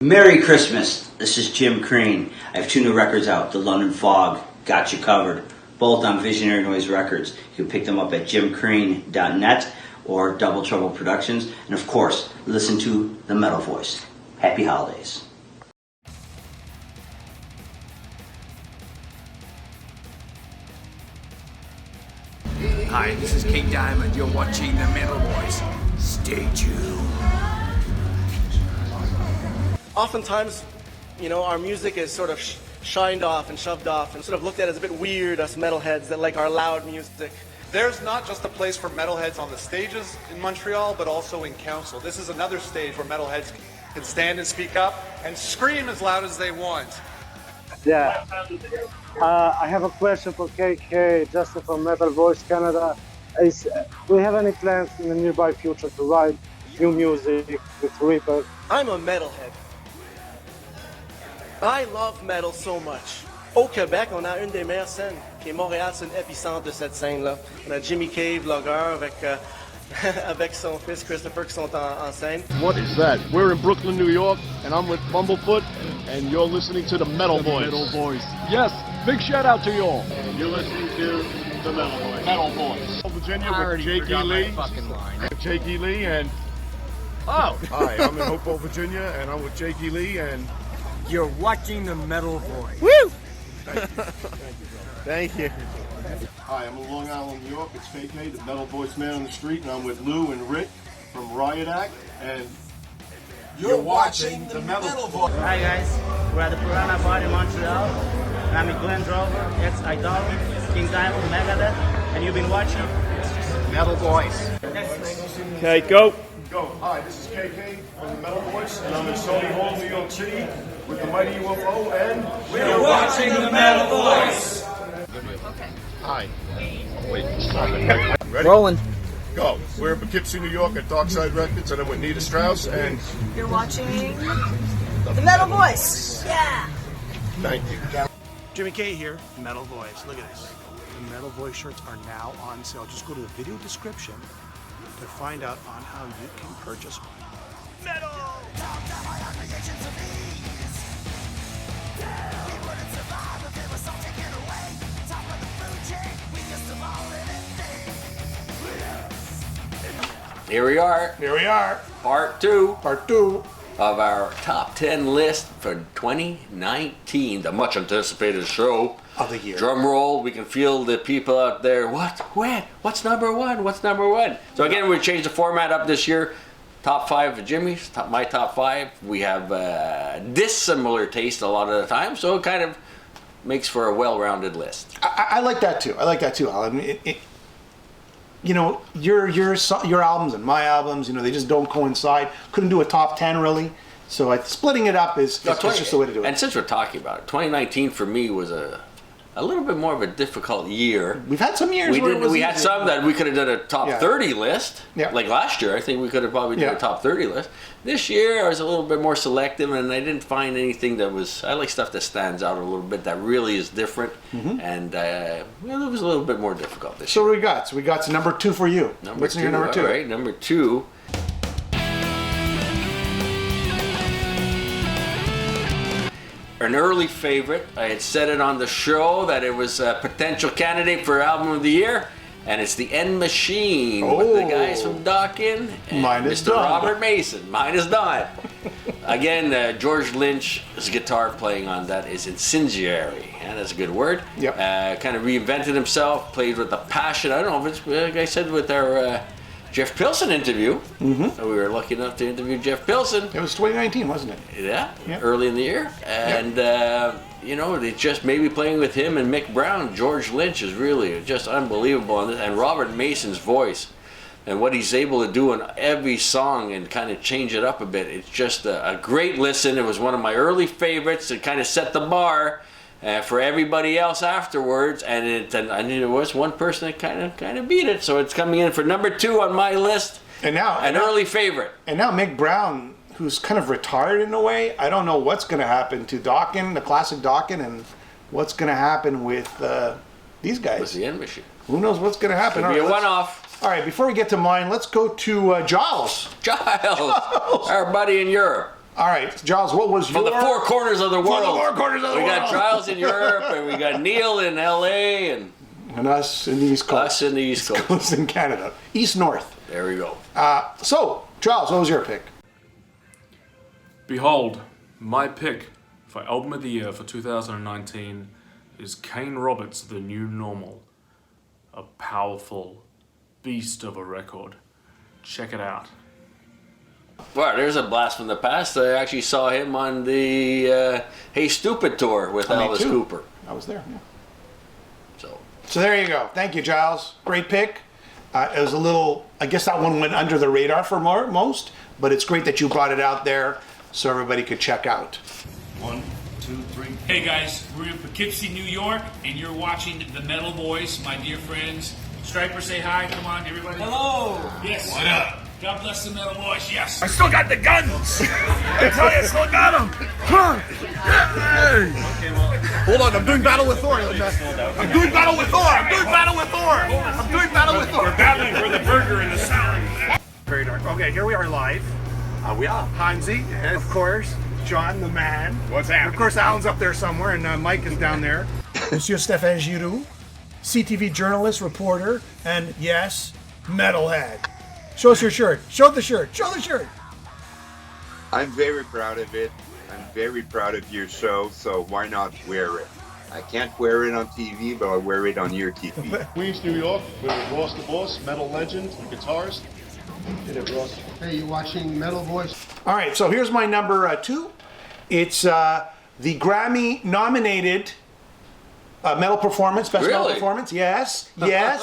Merry Christmas. This is Jim Crean. I have two new records out, The London Fog, Got You Covered, both on Visionary Noise Records. You can pick them up at jimcrean.net or Double Trouble Productions. And of course, listen to The Metal Voice. Happy holidays. Hi, this is King Diamond. You're watching The Metal Voice. Stay tuned. Oftentimes, our music is sort of shined off and shoved off and sort of looked at as a bit weird, us metalheads that like our loud music. There's not just a place for metalheads on the stages in Montreal, but also in council. This is another stage where metalheads can stand and speak up and scream as loud as they want. Yeah. I have a question for KK, Justin from Metal Voice Canada. Do we have any plans in the nearby future to write new music with Reaper? I'm a metalhead. I love metal so much. Au Québec, on a une des meilleures scènes. Puis Montréal, c'est une épicentre de cette scène-là. On a Jimmy Cave, Logger, avec son fils Christopher qui sont en scène. What is that? We're in Brooklyn, New York, and I'm with Bumblefoot, and you're listening to The Metal Voice. Metal Voice. Yes, big shout out to you all. You're listening to The Metal Voice. Metal Voice. Virginia with Jake E. Lee. Jake E. Lee and... Oh, hi, I'm in Hopewell, Virginia, and I'm with Jake E. Lee, and... You're watching The Metal Voice. Woo! Thank you. Hi, I'm in Long Island, New York. It's KK, the Metal Voice Man on the street, and I'm with Lou and Rick from Riot Act, and You're watching The Metal Voice. Hi guys, we're at the Piranha Bar in Montreal. And I'm with Glenn Drover, ex-Idol, King Diamond, Megadeth, and you've been watching Metal Voice. Okay, go. go. Hi, this is KK from the Metal Voice, and I'm in Stony Hall, New York City, with the Mighty UFO, and We're watching The Metal Voice. Hi. Wait, stop it. Ready? Rolling. Go. We're in Poughkeepsie, New York at Darkside Records, and I'm with Nita Strauss, and You're watching The Metal Voice. Yeah. thank you. Jimmy K here, Metal Voice. Look at this. The Metal Voice shirts are now on sale. Just go to the video description to find out on how you can purchase one. Metal! Here we are, Here we are. part two Part two. of our top 10 list for 2019, the much anticipated show Of the year. Drum roll, we can feel the people out there. What? When? What's number one? What's number one? So again, we changed the format up this year. Top five of Jimmy's, my top five. We have dissimilar taste a lot of the time, so it kind of makes for a well-rounded list. I like that too. Alan. Your albums and my albums, they just don't coincide. Couldn't do a top 10 really. So splitting it up is just the way to do it. And since we're talking about it, 2019 for me was a little bit more of a difficult year. We've had some years where it was we had easier. some that we could have done a top 30 list. Yeah. Like last year, I think we could have probably done Yeah. a top 30 list. This year, I was a little bit more selective, and I didn't find anything that was. I like stuff that stands out a little bit, that really is different, and it was a little bit more difficult this year. So what we got? So we got number two for you. What's your number two? All right, number two. An early favorite. I had said it on the show that it was a potential candidate for album of the year, and it's the End Machine with the guys from Dawkins and Mine is Mr. done. Robert Mason. Mine is done. Again, George Lynch's guitar playing on that is incendiary, and that's a good word. Yep. Kind of reinvented himself, played with a passion. I don't know if it's like I said with our Jeff Pilson interview. Mm-hmm. We were lucky enough to interview Jeff Pilson. It was 2019, wasn't it? Yeah, Yep. early in the year. And, they just maybe playing with him and Mick Brown. George Lynch is really just unbelievable on this. And Robert Mason's voice and what he's able to do on every song and kind of change it up a bit. It's just a great listen. It was one of my early favorites. It kind of set the bar for everybody else afterwards. And there was one person that kind of beat it. So it's coming in for number two on my list. And now Early favorite. And now Mick Brown, who's kind of retired in a way. I don't know what's going to happen to Dawkins, the classic Dawkins, and what's going to happen with these guys. With the End Machine. Who knows what's going to happen? Could be All a right, one-off. All right, before we get to mine, let's go to Giles. Giles, our buddy in Europe. All right, Giles, what was your... From the four corners of the world. From the four corners of the we world. got Giles in Europe, and we got Neil in L.A., and us in the East Coast. Us in the East Coast. In Canada. East-North. There we go. So, Giles, what was your pick? Behold, my pick for Album of the Year for 2019 is Kane Roberts' The New Normal. A powerful beast of a record. Check it out. Well, there's a blast from the past. I actually saw him on the Hey Stupid tour with Alice Cooper. I was there. Yeah. So there you go. Thank you, Giles. Great pick. It was a little, I guess that one went under the radar for most, but it's great that you brought it out there so everybody could check out. 1, 2, 3. Hey guys, we're in Poughkeepsie, New York, and you're watching the Metal Boys, my dear friends. Striper, say hi. Come on, everybody. Hello. Yes. What up? God bless the Metal Boys. Yes. I still got the guns. I tell you, I still got them. Come on. Hold on, I'm doing battle with Thor. I'm doing battle with Thor. I'm doing battle with Thor. I'm doing battle with Thor. We're battling for the burger and the salad. Very dark. Okay, here we are live. We are. Hansi, yes. Of course. John, the man. What's happening? Of course, Alan's up there somewhere, and Mike is down there. Monsieur Stéphane Giroux, CTV journalist, reporter, and yes, metalhead. Show us your shirt. Show the shirt. Show the shirt. I'm very proud of it. I'm very proud of your show, so why not wear it? I can't wear it on TV, but I'll wear it on your TV. Queens, New York, with Ross the Boss, metal legend, guitarist. Hit it, Ross. Hey, you watching Metal Voice? All right, so here's my number 2. It's the Grammy-nominated metal performance, best metal performance. Yes, yes.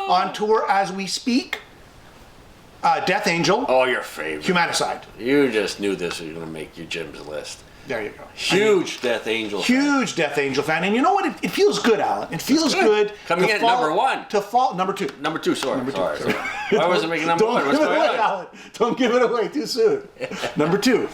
On tour as we speak, Death Angel. Oh, your favorite. Humanicide. You just knew this was going to make your Jim's list. There you go. Huge Death Angel fan. Huge Death Angel fan. And you know what? It feels good, Alan. It feels good. Coming in number 1. To fall, number 2. Number 2, sorry. Why wasn't making number 1? What's Don't give it going away, on? Alan. Don't give it away too soon. Number 2.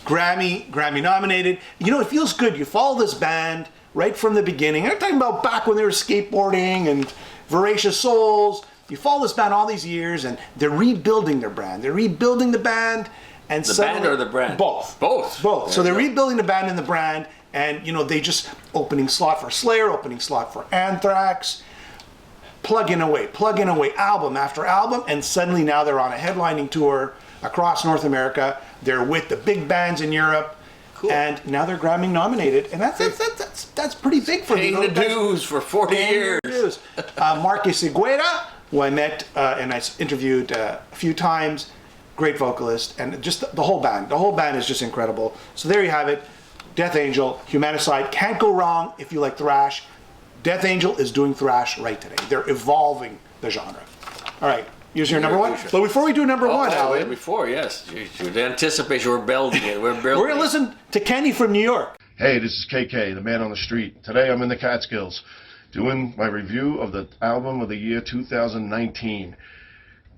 Grammy nominated. You know, it feels good. You follow this band right from the beginning. I'm talking about back when they were skateboarding and Voracious Souls. You follow this band all these years, and they're rebuilding their brand. They're rebuilding the band, and the band or the brand? Both. Both. So they're rebuilding the band and the brand, and you know they just opening slot for Slayer, opening slot for Anthrax, plugging away album after album, and suddenly now they're on a headlining tour across North America. They're with the big bands in Europe. Cool. And now they're Grammy nominated, and that's pretty big for paying the dues for 40 years. Marcus Higuera, who I met and I interviewed a few times, great vocalist, and just the whole band. The whole band is just incredible. So there you have it, Death Angel, Humanicide. Can't go wrong if you like thrash. Death Angel is doing thrash right today. They're evolving the genre. All right. Here's your number 1. But before we do number 1, Alan. Before, yes. The anticipation, we're building it. We're going to listen to Kenny from New York. Hey, this is KK, the man on the street. Today I'm in the Catskills doing my review of the album of the year 2019.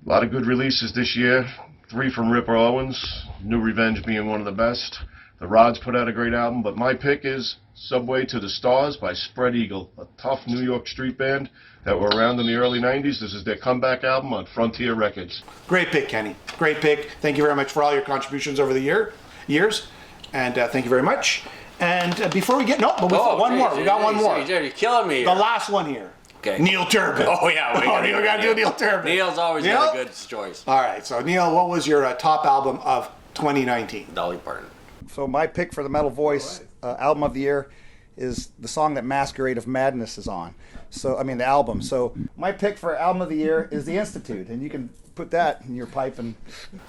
A lot of good releases this year. 3 from Ripper Owens, New Revenge being one of the best. The Rods put out a great album, but my pick is Subway to the Stars by Spread Eagle, a tough New York street band that were around in the early 90s. This is their comeback album on Frontier Records. Great pick, Kenny. Great pick. Thank you very much for all your contributions over the years. And thank you very much. And before we get... No, but one more. We got one more. You're killing me. The last one here. Okay. Neil Turbin. Oh, yeah. We got to do Neil Turbin. Neil's always got a good choice. All right. So, Neil, what was your top album of 2019? Dolly Parton. So my pick for the Metal Voice album of the year is the song that Masquerade of Madness is on. So, I mean, the album. So my pick for album of the year is The Institute, and you can put that in your pipe and...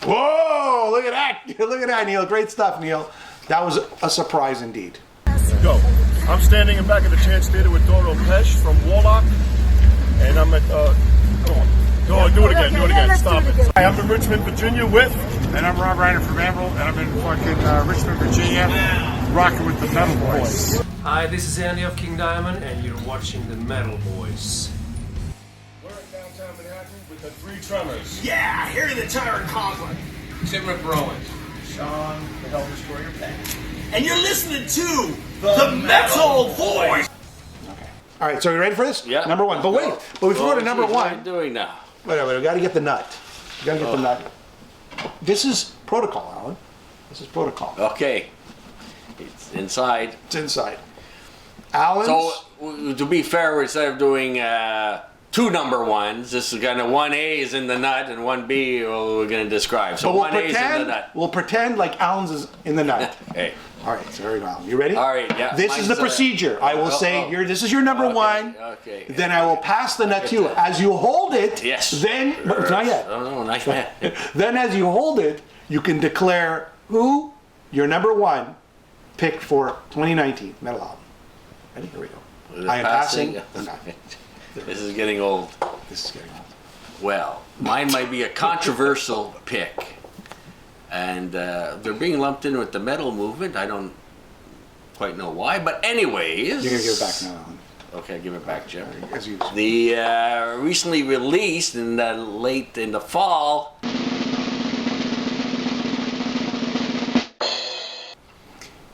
Whoa! Look at that! Look at that, Neil. Great stuff, Neil. That was a surprise indeed. Go. I'm standing in back of the Chance Theater with Doro Pesh from Warlock, and I'm at, come on. Go, do it again, stop it. Hi, I'm in Richmond, Virginia with... And I'm Rob Reiner from Emerald, and I'm in fucking Richmond, Virginia, rocking with the Metal Boys. Hi, this is Andy of King Diamond, and you're watching the Metal Boys. We're in downtown Manhattan with the 3 Tremors. Yeah, here are the Tyrant Conklin. Tim Ripper Owens. Sean, the Hell Destroyer Pat. And you're listening to the Metal Voice. All right, so are you ready for this? Yeah. Number 1. But wait, but before we go to number 1... What are you doing now? Whatever, we gotta get the nut. We gotta get the nut. This is protocol, Alan. This is protocol. Okay. It's inside. It's inside. Alan's... So, to be fair, instead of doing 2 number ones, this is kind of 1A is in the nut and 1B we're going to describe. So but 1A is in the nut. We'll pretend like Alan's is in the nut. Hey. All right, so here we go, Alan. You ready? All right, yeah. This is the procedure. I will say, this is your number one. Okay. Then I will pass the nut to you. As you hold it, then... But not yet. No, not yet. Then as you hold it, you can declare who your number one picked for 2019 metal album. Ready? Here we go. I am passing the nut. This is getting old. This is getting old. Well, mine might be a controversial pick. And they're being lumped in with the metal movement. I don't quite know why, but anyways... You're going to give it back now, Alan. Okay, give it back, Jim. As usual. The recently released late in the fall...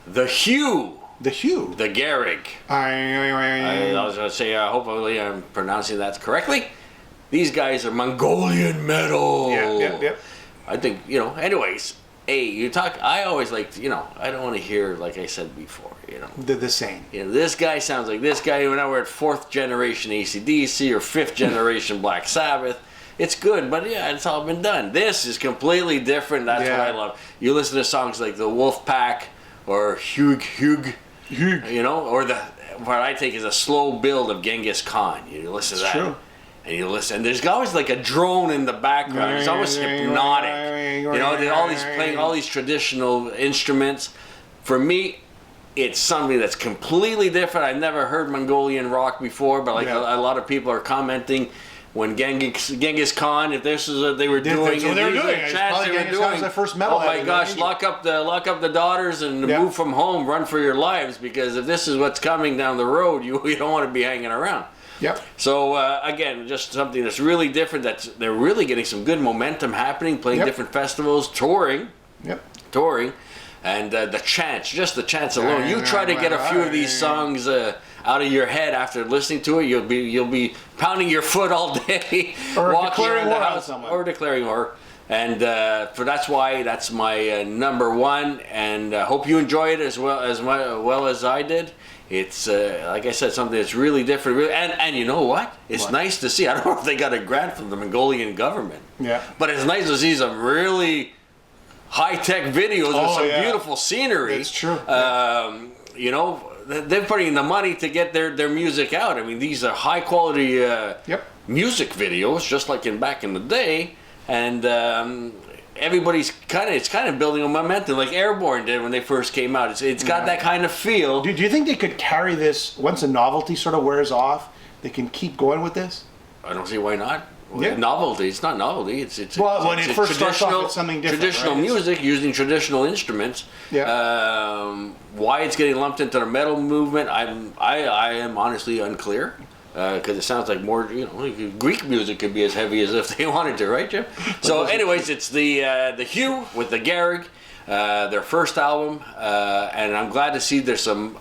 The Hue. The Hue? The Gehrig. I was going to say, hopefully I'm pronouncing that correctly. These guys are Mongolian metal. Yeah. I think, anyways, I always like, I don't want to hear, like I said before, The same. This guy sounds like this guy, now we're at 4th generation AC/DC or 5th generation Black Sabbath. It's good, but it's all been done. This is completely different. That's what I love. You listen to songs like the Wolf Pack or Hugh, or what I take is a slow build of Genghis Khan. You listen to that. True. And you listen, there's always like a drone in the background. It's almost hypnotic. All these playing all these traditional instruments. For me, it's something that's completely different. I've never heard Mongolian rock before, but a lot of people are commenting when Genghis Khan, if this is what they were doing, they were doing it. Their first metal. Oh my gosh, lock up the daughters and move from home, run for your lives, because if this is what's coming down the road, you don't want to be hanging around. Yep. So again, just something that's really different. They're really getting some good momentum happening, playing different festivals, touring, and the chants alone. You try to get a few of these songs out of your head after listening to it, you'll be pounding your foot all day, or walking declaring around the war house, on someone, or declaring war. And that's why that's my number one. And I hope you enjoy it as well as I did. It's, like I said, something that's really different. And you know what? It's nice to see. I don't know if they got a grant from the Mongolian government. Yeah. But it's nice to see some really high-tech videos with some beautiful scenery. It's true. They're putting the money to get their music out. I mean, these are high-quality music videos, just like back in the day. And everybody's kind of building a momentum, like Airborne did when they first came out. It's got that kind of feel. Do you think they could carry this once the novelty sort of wears off? They can keep going with this? I don't see why not. Yeah. Novelty. It's not novelty. It's when it first starts off, it's something different. Traditional music using traditional instruments. Yeah. Why it's getting lumped into the metal movement, I am honestly unclear. Because it sounds like more, Greek music could be as heavy as if they wanted to, right, Jim? So, anyways, it's the Hue with the Gehrig, their first album, and I'm glad to see there's some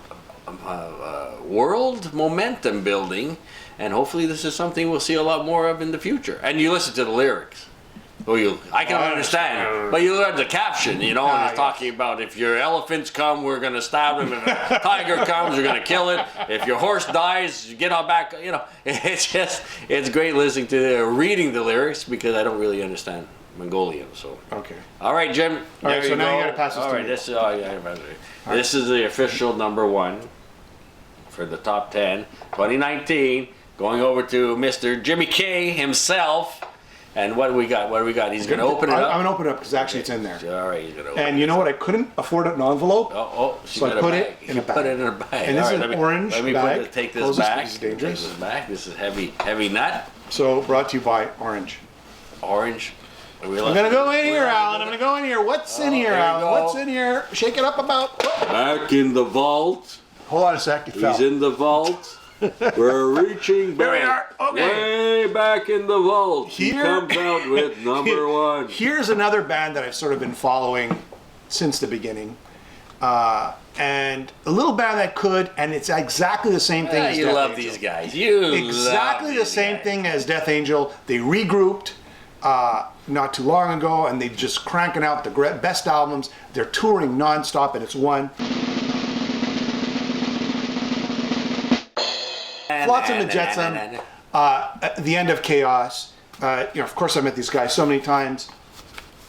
world momentum building, and hopefully this is something we'll see a lot more of in the future. And you listen to the lyrics. I can understand, but you learn the caption, and it's talking about if your elephants come, we're going to stab them. If a tiger comes, we're going to kill it. If your horse dies, you get on back. It's great listening to reading the lyrics because I don't really understand Mongolian. So okay, all right, Jim. All right, so now you got to pass this to me. This is the official number one for the top 10, 2019. Going over to Mr. Jimmy K himself. And what do we got? He's going to open it up? I'm going to open it up because actually it's in there. All right, he's going to open it. And you know what? I couldn't afford an envelope. So I put it in a bag. Put it in a bag. And this is an orange bag. Let me take this back. This is dangerous. Take this back. This is heavy nut. So brought to you by Orange. Orange. I'm going to go in here, Alan. I'm going to go in here. What's in here, Alan? What's in here? Shake it up about. Back in the vault. Hold on a sec. It fell. He's in the vault. We're reaching back. There we are. Okay. Way back in the vault. He comes out with number one. Here's another band that I've sort of been following since the beginning. and a little band that could, and it's exactly the same thing as You Death love Angel. these guys. You Exactly love the these same guys. thing as Death Angel. They regrouped not too long ago, and they're just cranking out the best albums. They're touring nonstop, and it's one. Flotsam and Jetsam, The End of Chaos. Of course, I met these guys so many times.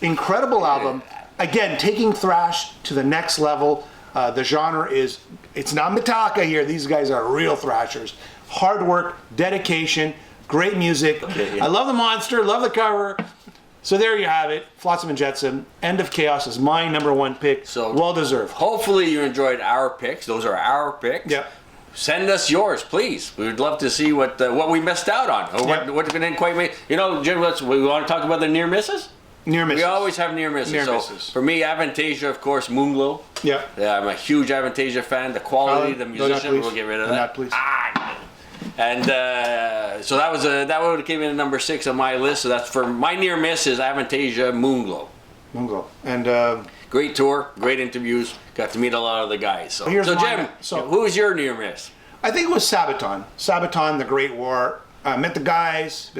Incredible album. Again, taking thrash to the next level. The genre it's not Metallica here. These guys are real thrashers. Hard work, dedication, great music. I love the monster, love the cover. So there you have it. Flotsam and Jetsam. End of Chaos is my #1 pick. So well deserved. Hopefully you enjoyed our picks. Those are our picks. Yeah. Send us yours, please. We would love to see what we missed out on, or what didn't quite make. Jim, we want to talk about the near misses. Near misses. We always have near misses. Near so misses. For me, Avantasia, of course, Moonglow. Yeah. I'm a huge Avantasia fan. The quality, the musician, we'll get rid of that. Please. And so that would have came in at number 6 on my list. So that's for my near miss is Avantasia, Moonglow. Moonglow. And great tour, great interviews. Got to meet a lot of the guys. So, Here's Jim, mine. who was your near miss? I think it was Sabaton. Sabaton, The Great War. Met the guys.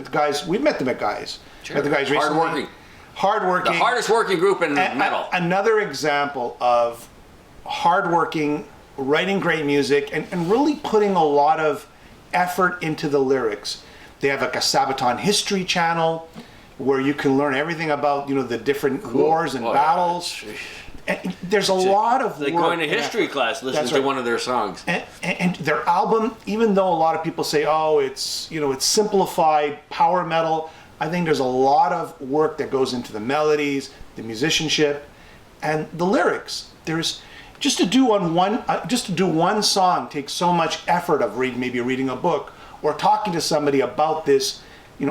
We met them at Guys. Sure. Met the guys recently. Hardworking. Hardworking. The hardest working group in metal. Another example of hardworking, writing great music, and really putting a lot of effort into the lyrics. They have like a Sabaton history channel where you can learn everything about the different wars and battles. And there's a lot of like work going to and history effort. class, listening That's to right. one of their songs. And their album, even though a lot of people say, oh, it's simplified power metal, I think there's a lot of work that goes into the melodies, the musicianship, and the lyrics. There's just to do one song takes so much effort of maybe reading a book or talking to somebody about this,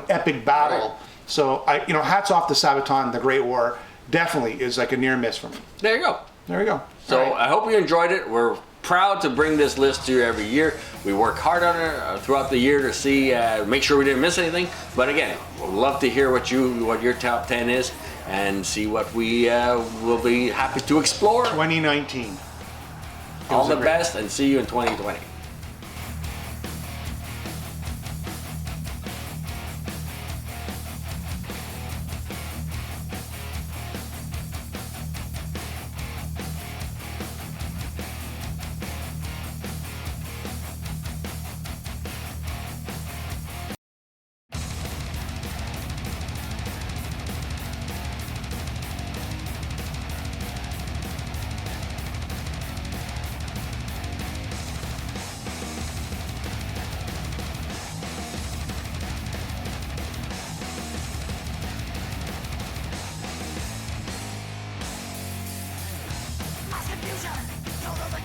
epic battle. Right. So hats off to Sabaton, The Great War. Definitely is like a near miss for me. There you go. There you go. So All right. I hope you enjoyed it. We're proud to bring this list to you every year. We work hard on it throughout the year to see, make sure we didn't miss anything. But again, we'd love to hear what your top 10 is and see what we will be happy to explore. 2019. All the best, and see you in 2020. Mass confusion, total the